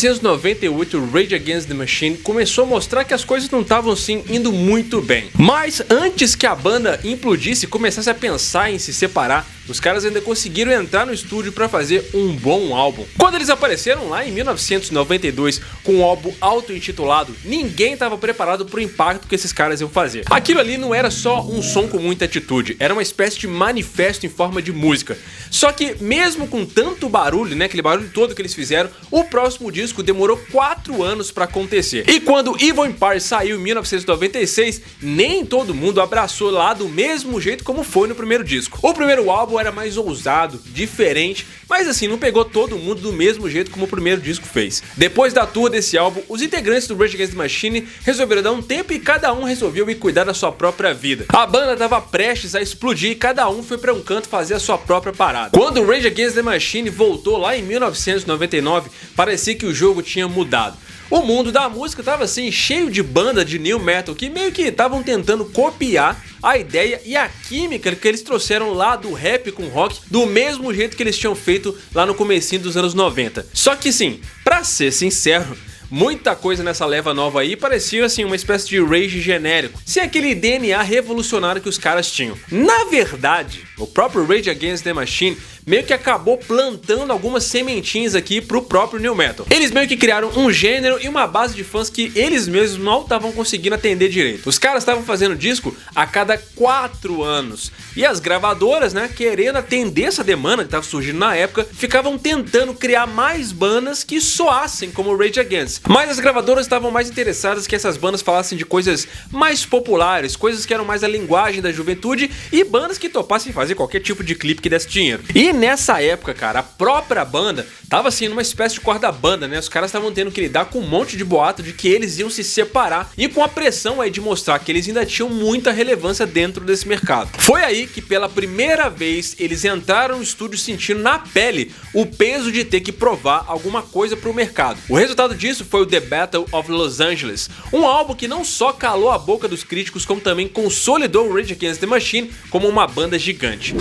1998, o Rage Against the Machine começou a mostrar que as coisas não estavam assim indo muito bem. Mas antes que a banda implodisse e começasse a pensar em se separar, os caras ainda conseguiram entrar no estúdio para fazer um bom álbum. Quando eles apareceram lá em 1992 com um álbum auto-intitulado, ninguém estava preparado para o impacto que esses caras iam fazer. Aquilo ali não era só um som com muita atitude, era uma espécie de manifesto em forma de música. Só que mesmo com tanto barulho, né, aquele barulho todo que eles fizeram, o próximo disco demorou 4 anos para acontecer. E quando Evil Empire saiu em 1996, nem todo mundo abraçou lá do mesmo jeito como foi no primeiro disco. O primeiro álbum era mais ousado, diferente, mas assim, não pegou todo mundo do mesmo jeito como o primeiro disco fez. Depois da tour desse álbum, os integrantes do Rage Against the Machine resolveram dar um tempo e cada um resolveu ir cuidar da sua própria vida. A banda estava prestes a explodir e cada um foi para um canto fazer a sua própria parada. Quando o Rage Against the Machine voltou lá em 1999, parecia que o jogo tinha mudado. O mundo da música estava assim cheio de banda de new metal que meio que estavam tentando copiar a ideia e a química que eles trouxeram lá do rap com rock do mesmo jeito que eles tinham feito lá no comecinho dos anos 90. Só que sim, pra ser sincero, muita coisa nessa leva nova aí parecia assim uma espécie de rage genérico, sem aquele DNA revolucionário que os caras tinham. Na verdade, o próprio Rage Against the Machine meio que acabou plantando algumas sementinhas aqui pro próprio new metal. Eles meio que criaram um gênero e uma base de fãs que eles mesmos não estavam conseguindo atender direito. Os caras estavam fazendo disco a cada 4 anos. E as gravadoras, né, querendo atender essa demanda que estava surgindo na época, ficavam tentando criar mais bandas que soassem como Rage Against. Mas as gravadoras estavam mais interessadas que essas bandas falassem de coisas mais populares, coisas que eram mais a linguagem da juventude e bandas que topassem fazer qualquer tipo de clipe que desse dinheiro. E nessa época, cara, a própria banda tava assim numa espécie de corda-banda, né? Os caras estavam tendo que lidar com um monte de boato de que eles iam se separar e com a pressão aí de mostrar que eles ainda tinham muita relevância dentro desse mercado. Foi aí que pela primeira vez eles entraram no estúdio sentindo na pele o peso de ter que provar alguma coisa pro mercado. O resultado disso foi o The Battle of Los Angeles, um álbum que não só calou a boca dos críticos, como também consolidou o Rage Against the Machine como uma banda gigante.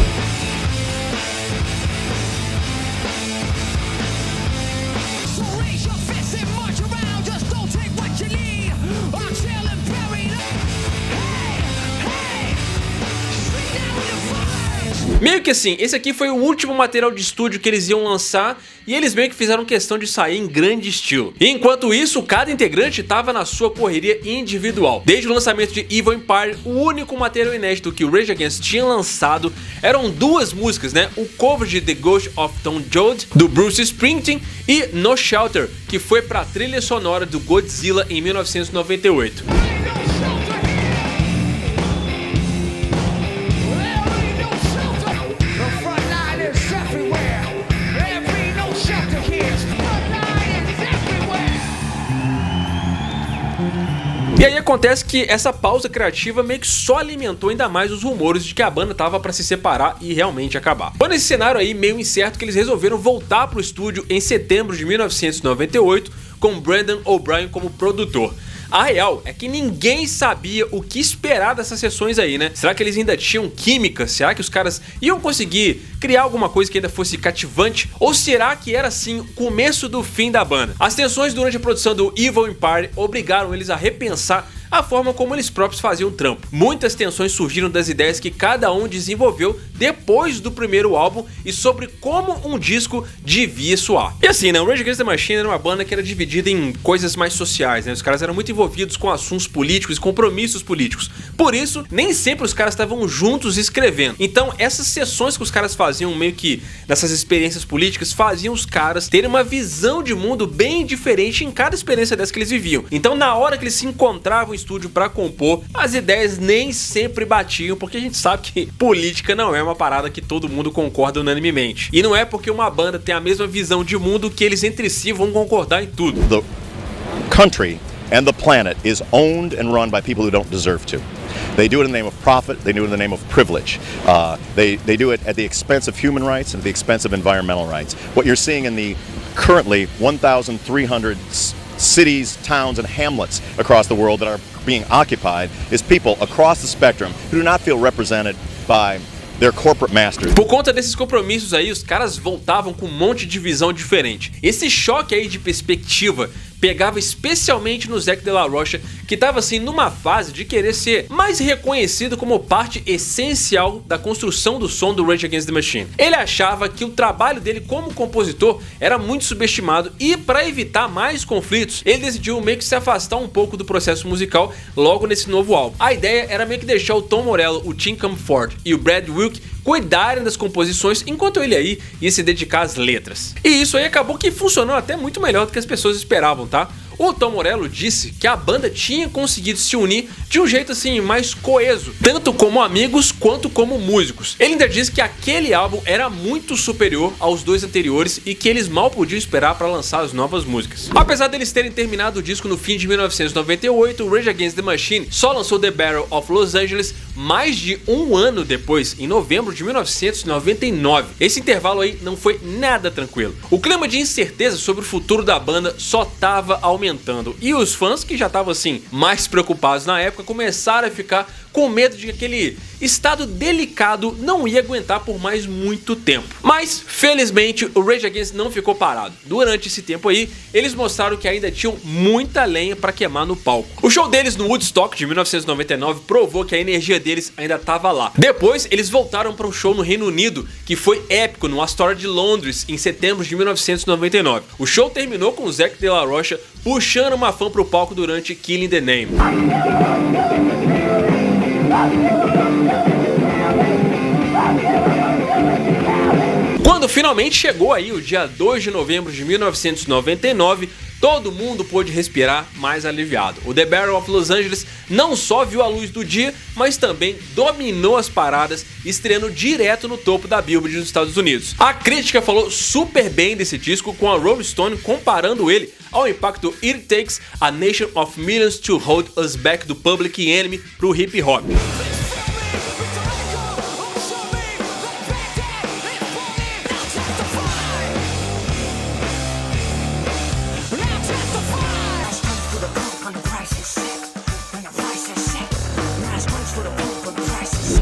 Meio que assim, esse aqui foi o último material de estúdio que eles iam lançar e eles meio que fizeram questão de sair em grande estilo. E enquanto isso, cada integrante estava na sua correria individual. Desde o lançamento de Evil Empire, o único material inédito que o Rage Against tinha lançado eram 2 músicas, né? O cover de The Ghost of Tom Joad, do Bruce Springsteen, e No Shelter, que foi para a trilha sonora do Godzilla em 1998. E aí acontece que essa pausa criativa meio que só alimentou ainda mais os rumores de que a banda tava pra se separar e realmente acabar. Foi nesse cenário aí meio incerto que eles resolveram voltar pro estúdio em setembro de 1998 com Brendan O'Brien como produtor. A real é que ninguém sabia o que esperar dessas sessões aí, né? Será que eles ainda tinham química? Será que os caras iam conseguir criar alguma coisa que ainda fosse cativante? Ou será que era assim o começo do fim da banda? As tensões durante a produção do Evil Empire obrigaram eles a repensar a forma como eles próprios faziam o trampo. Muitas tensões surgiram das ideias que cada um desenvolveu depois do primeiro álbum e sobre como um disco devia soar. E assim, né, o Rage Against the Machine era uma banda que era dividida em coisas mais sociais, né? Os caras eram muito envolvidos com assuntos políticos e compromissos políticos. Por isso, nem sempre os caras estavam juntos escrevendo. Então, essas sessões que os caras faziam meio que nessas experiências políticas faziam os caras terem uma visão de mundo bem diferente em cada experiência dessa que eles viviam. Então, na hora que eles se encontravam estúdio pra compor, as ideias nem sempre batiam, porque a gente sabe que política não é uma parada que todo mundo concorda unanimemente. E não é porque uma banda tem a mesma visão de mundo que eles entre si vão concordar em tudo. The country and the planet is owned and run by people who don't deserve to. They do it in the name of profit, they do it in the name of privilege. They do it at the expense of human rights and at the expense of environmental rights. What you're seeing in the currently 1,300 cities, towns, and hamlets across the world that are being occupied is people across the spectrum who do not feel represented by their corporate masters. Por conta desses compromissos aí, os caras voltavam com um monte de visão diferente. Esse choque aí de perspectiva pegava especialmente no Zack de la Rocha, que estava assim numa fase de querer ser mais reconhecido como parte essencial da construção do som do Rage Against the Machine. Ele achava que o trabalho dele como compositor era muito subestimado e, para evitar mais conflitos, ele decidiu meio que se afastar um pouco do processo musical logo nesse novo álbum. A ideia era meio que deixar o Tom Morello, o Tim Comfort e o Brad Wilk cuidarem das composições enquanto ele aí ia se dedicar às letras. E isso aí acabou que funcionou até muito melhor do que as pessoas esperavam, tá? O Tom Morello disse que a banda tinha conseguido se unir de um jeito assim mais coeso, tanto como amigos quanto como músicos. Ele ainda disse que aquele álbum era muito superior aos dois anteriores e que eles mal podiam esperar para lançar as novas músicas. Apesar deles terem terminado o disco no fim de 1998, o Rage Against the Machine só lançou The Battle of Los Angeles mais de um ano depois, em novembro de 1999. Esse intervalo aí não foi nada tranquilo. O clima de incerteza sobre o futuro da banda só tava aumentando. E os fãs, que já estavam assim mais preocupados na época, começaram a ficar com medo de que aquele estado delicado não ia aguentar por mais muito tempo. Mas, felizmente, o Rage Against não ficou parado. Durante esse tempo aí, eles mostraram que ainda tinham muita lenha para queimar no palco. O show deles no Woodstock de 1999 provou que a energia deles ainda estava lá. Depois, eles voltaram para um show no Reino Unido, que foi épico, no Astoria de Londres, em setembro de 1999. O show terminou com o Zack de la Rocha puxando uma fã pro palco durante Killing the Name. Quando finalmente chegou aí o dia 2 de novembro de 1999, todo mundo pôde respirar mais aliviado. O The Battle of Los Angeles não só viu a luz do dia, mas também dominou as paradas, estreando direto no topo da Billboard dos Estados Unidos. A crítica falou super bem desse disco, com a Rolling Stone comparando ele ao impacto It Takes a Nation of Millions to Hold Us Back do Public Enemy pro hip hop.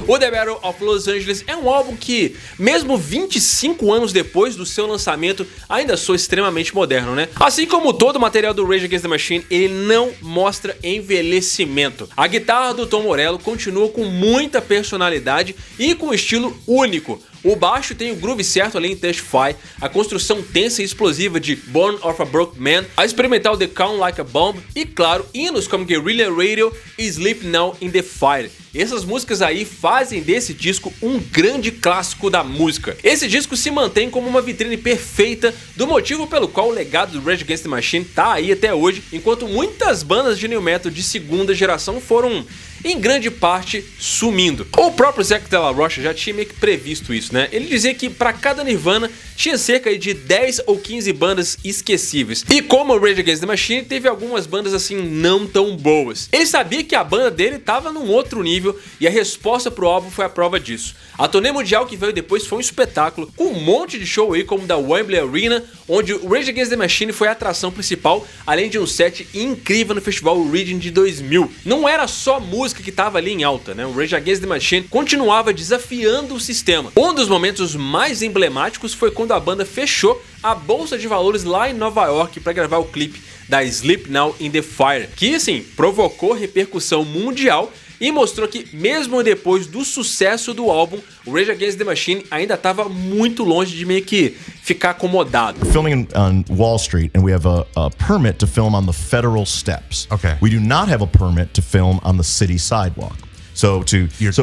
O The Battle of Los Angeles é um álbum que, mesmo 25 anos depois do seu lançamento, ainda soa extremamente moderno, né? Assim como todo o material do Rage Against the Machine, ele não mostra envelhecimento. A guitarra do Tom Morello continua com muita personalidade e com um estilo único. O baixo tem o groove certo ali em Testify, a construção tensa e explosiva de Born of a Broke Man, a experimental The Count Like a Bomb e, claro, hinos como Guerrilla Radio e Sleep Now in the Fire. Essas músicas aí fazem desse disco um grande clássico da música. Esse disco se mantém como uma vitrine perfeita do motivo pelo qual o legado do Rage Against the Machine tá aí até hoje, enquanto muitas bandas de new metal de segunda geração foram, em grande parte, sumindo. O próprio Zack de la Rocha já tinha meio que previsto isso, né? Ele dizia que para cada Nirvana tinha cerca de 10 ou 15 bandas esquecíveis. E como o Rage Against the Machine teve algumas bandas assim não tão boas. Ele sabia que a banda dele tava num outro nível e a resposta pro álbum foi a prova disso. A turnê mundial que veio depois foi um espetáculo, com um monte de show aí como o da Wembley Arena, onde o Rage Against the Machine foi a atração principal, além de um set incrível no festival Reading de 2000. Não era só música que tava ali em alta, né? O Rage Against the Machine continuava desafiando o sistema. Um dos momentos mais emblemáticos foi quando a banda fechou a bolsa de valores lá em Nova York para gravar o clipe da Sleep Now in the Fire, que assim provocou repercussão mundial e mostrou que mesmo depois do sucesso do álbum, o Rage Against the Machine ainda estava muito longe de meio que ficar acomodado. We're filming on Wall Street and we have a permit to film on the federal steps. Okay. We do not have a permit to film on the city sidewalk. You're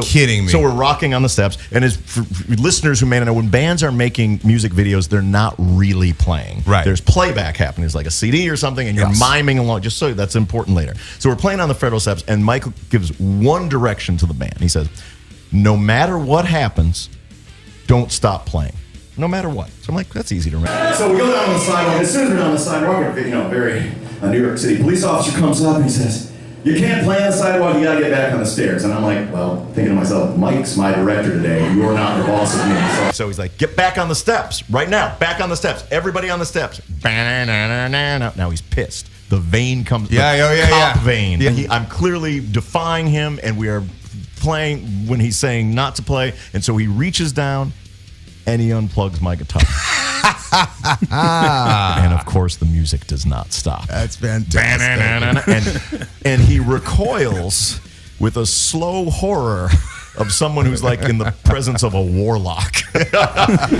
kidding me. So we're rocking on the steps, and as for listeners who may not know, when bands are making music videos, they're not really playing. Right. There's playback happening. It's like a CD or something, and you're miming along. Just so that's important later. So we're playing on the federal steps, and Michael gives one direction to the band. He says, "No matter what happens, don't stop playing. No matter what." So I'm like, that's easy to remember. So we go down on the sidewalk. As soon as we're down on the sidewalk, a New York City police officer comes up and he says, "You can't play on the sidewalk, you gotta get back on the stairs." And I'm like, well, thinking to myself, Mike's my director today, you're not the boss of me. So he's like, "Get back on the steps, right now, back on the steps, everybody on the steps." Now he's pissed. The vein comes, cop vein. Yeah. I'm clearly defying him, and we are playing when he's saying not to play, and so he reaches down and he unplugs my guitar. And of course, the music does not stop. That's fantastic. And he recoils with a slow horror of someone who's like in the presence of a warlock.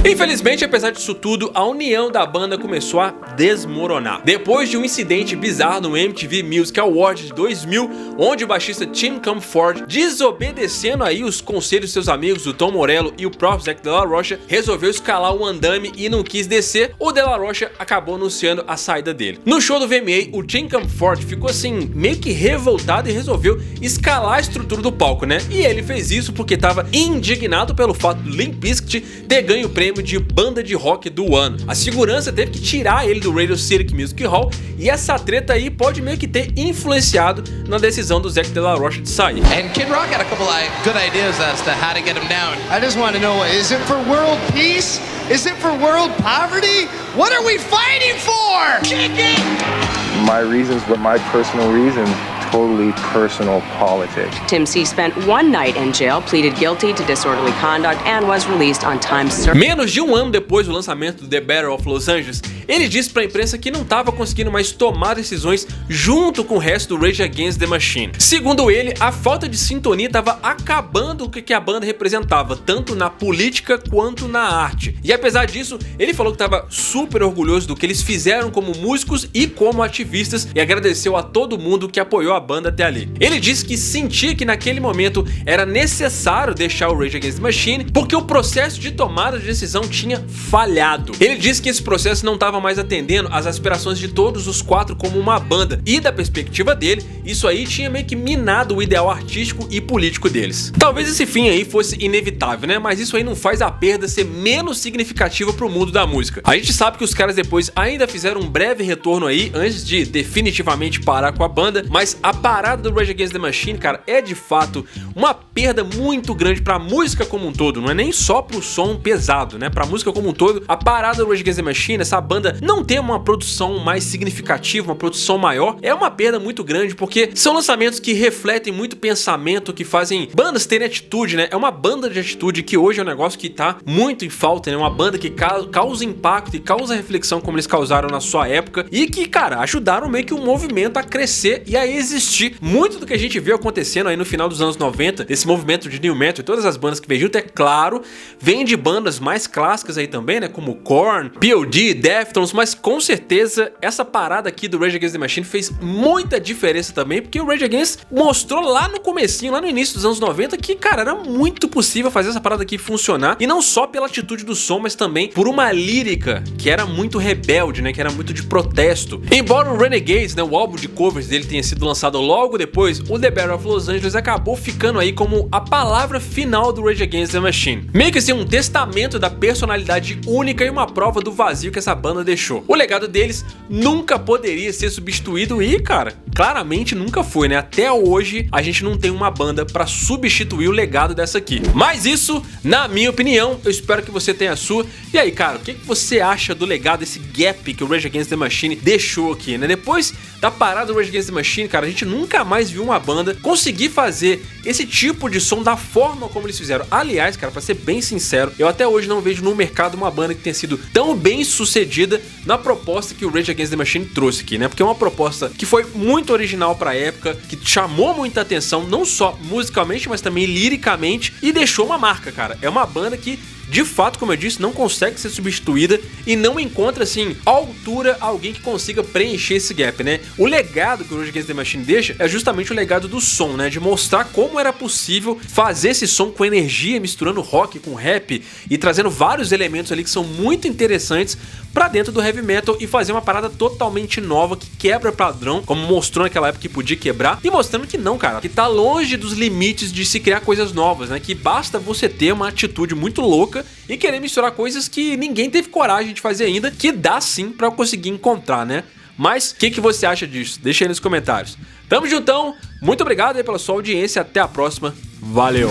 Infelizmente, apesar disso tudo, a união da banda começou a desmoronar. Depois de um incidente bizarro no MTV Music Awards de 2000, onde o baixista Tim Comfort, desobedecendo aí os conselhos de seus amigos, o Tom Morello e o próprio Zack de la Rocha, resolveu escalar o andame e não quis descer, o de la Rocha acabou anunciando a saída dele. No show do VMA, o Tim Comfort ficou assim, meio que revoltado e resolveu escalar a estrutura do palco, né? E ele fez isso porque estava indignado pelo fato do Limp Bizkit ter ganho o prêmio de banda de rock do ano. A segurança teve que tirar ele do Radio City Music Hall e essa treta aí pode meio que ter influenciado na decisão do Zack de la Rocha de sair. And Kid Rock had a couple of good ideas as to how to get him down. I just want to know, is it for world peace? Is it for world poverty? What are we fighting for? Kick it! My reasons were my personal reasons. Totally personal politics. Tim C. spent one night in jail, pleaded guilty to disorderly conduct, and was released on time served. Menos de um ano depois do lançamento do The Battle of Los Angeles, ele disse pra imprensa que não estava conseguindo mais tomar decisões junto com o resto do Rage Against the Machine. Segundo ele, a falta de sintonia estava acabando o que a banda representava, tanto na política quanto na arte. E apesar disso, ele falou que estava super orgulhoso do que eles fizeram como músicos e como ativistas e agradeceu a todo mundo que apoiou a banda até ali. Ele disse que sentia que naquele momento era necessário deixar o Rage Against the Machine porque o processo de tomada de decisão tinha falhado. Ele disse que esse processo não estava mais atendendo às aspirações de todos os quatro como uma banda e da perspectiva dele, isso aí tinha meio que minado o ideal artístico e político deles. Talvez esse fim aí fosse inevitável, né? Mas isso aí não faz a perda ser menos significativa pro mundo da música. A gente sabe que os caras depois ainda fizeram um breve retorno aí antes de definitivamente parar com a banda, mas a parada do Rage Against the Machine, cara, é de fato uma perda muito grande pra música como um todo, não é nem só pro som pesado, né? Pra música como um todo, a parada do Rage Against the Machine, essa banda não ter uma produção mais significativa, uma produção maior, é uma perda muito grande, porque são lançamentos que refletem muito pensamento, que fazem bandas terem atitude, né? É uma banda de atitude que hoje é um negócio que tá muito em falta, né? Uma banda que causa impacto e causa reflexão como eles causaram na sua época e que, cara, ajudaram meio que um movimento a crescer e a existir. Muito do que a gente viu acontecendo aí no final dos anos 90, esse movimento de New Metal e todas as bandas que vem junto, é claro, vem de bandas mais clássicas aí também, né? Como Korn, P.O.D., Deftones, mas com certeza essa parada aqui do Rage Against the Machine fez muita diferença também, porque o Rage Against mostrou lá no comecinho, lá no início dos anos 90, que, cara, era muito possível fazer essa parada aqui funcionar, e não só pela atitude do som, mas também por uma lírica que era muito rebelde, né? Que era muito de protesto. Embora o Renegades, né? O álbum de covers dele tenha sido lançado logo depois, o The Battle of Los Angeles acabou ficando aí como a palavra final do Rage Against the Machine. Meio que assim, um testamento da personalidade única e uma prova do vazio que essa banda deixou. O legado deles nunca poderia ser substituído e, cara, claramente nunca foi, né? Até hoje a gente não tem uma banda pra substituir o legado dessa aqui. Mas isso, na minha opinião, eu espero que você tenha a sua. E aí, cara, o que você acha do legado, esse gap que o Rage Against the Machine deixou aqui, né? Depois da parada do Rage Against the Machine, cara, a gente nunca mais viu uma banda conseguir fazer esse tipo de som da forma como eles fizeram. Aliás, cara, pra ser bem sincero, eu até hoje não vejo no mercado uma banda que tenha sido tão bem sucedida na proposta que o Rage Against the Machine trouxe aqui, né? Porque é uma proposta que foi muito original pra época, que chamou muita atenção, não só musicalmente, mas também liricamente, e deixou uma marca, cara. É uma banda que, de fato, como eu disse, não consegue ser substituída e não encontra, assim, à altura alguém que consiga preencher esse gap, né? O legado que o Rage Against the Machine deixa é justamente o legado do som, né? De mostrar como era possível fazer esse som com energia, misturando rock com rap e trazendo vários elementos ali que são muito interessantes pra dentro do heavy metal e fazer uma parada totalmente nova que quebra padrão, como mostrou naquela época que podia quebrar, e mostrando que não, cara, que tá longe dos limites de se criar coisas novas, né? Que basta você ter uma atitude muito louca e querer misturar coisas que ninguém teve coragem de fazer ainda, que dá sim pra conseguir encontrar, né? Mas o que você acha disso? Deixa aí nos comentários. Tamo juntão, muito obrigado aí pela sua audiência, até a próxima, valeu!